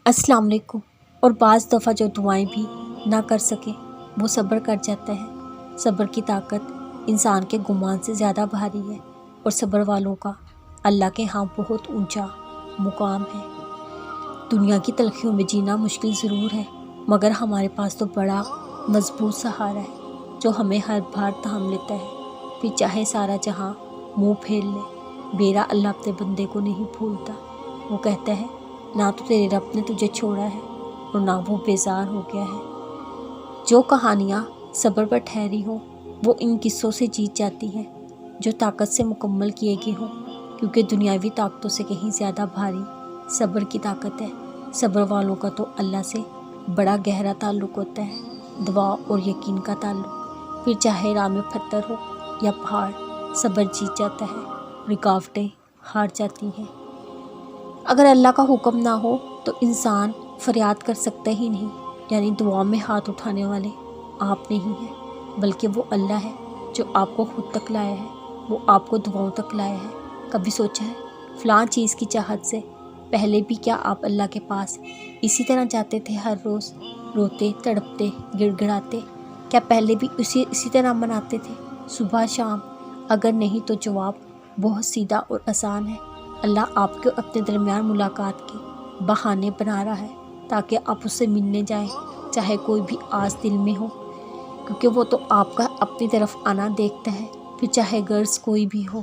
السلام علیکم۔ اور بعض دفعہ جو دعائیں بھی نہ کر سکے وہ صبر کر جاتا ہے۔ صبر کی طاقت انسان کے گمان سے زیادہ بھاری ہے اور صبر والوں کا اللہ کے ہاں بہت اونچا مقام ہے۔ دنیا کی تلخیوں میں جینا مشکل ضرور ہے، مگر ہمارے پاس تو بڑا مضبوط سہارا ہے جو ہمیں ہر بار تھام لیتا ہے، پھر چاہے سارا جہاں منہ پھیر لے۔ میرا اللہ اپنے بندے کو نہیں بھولتا۔ وہ کہتا ہے نہ تو تیرے رب نے تجھے چھوڑا ہے اور نہ وہ بیزار ہو گیا ہے۔ جو کہانیاں صبر پر ٹھہری ہوں وہ ان قصوں سے جیت جاتی ہیں جو طاقت سے مکمل کیے گئے ہوں، کیونکہ دنیاوی طاقتوں سے کہیں زیادہ بھاری صبر کی طاقت ہے۔ صبر والوں کا تو اللہ سے بڑا گہرا تعلق ہوتا ہے، دعا اور یقین کا تعلق۔ پھر چاہے راہ میں پتھر ہو یا پہاڑ، صبر جیت جاتا ہے، رکاوٹیں ہار جاتی ہیں۔ اگر اللہ کا حکم نہ ہو تو انسان فریاد کر سکتا ہی نہیں، یعنی دعا میں ہاتھ اٹھانے والے آپ نہیں ہیں، بلکہ وہ اللہ ہے جو آپ کو خود تک لایا ہے، وہ آپ کو دعاؤں تک لایا ہے۔ کبھی سوچا ہے فلاں چیز کی چاہت سے پہلے بھی کیا آپ اللہ کے پاس اسی طرح جاتے تھے؟ ہر روز روتے تڑپتے گڑ گڑاتے، کیا پہلے بھی اسی طرح مناتے تھے صبح شام؟ اگر نہیں تو جواب بہت سیدھا اور آسان ہے۔ اللہ آپ کو اپنے درمیان ملاقات کے بہانے بنا رہا ہے تاکہ آپ اس سے ملنے جائیں، چاہے کوئی بھی آس دل میں ہو، کیونکہ وہ تو آپ کا اپنی طرف آنا دیکھتا ہے، پھر چاہے غرض کوئی بھی ہو۔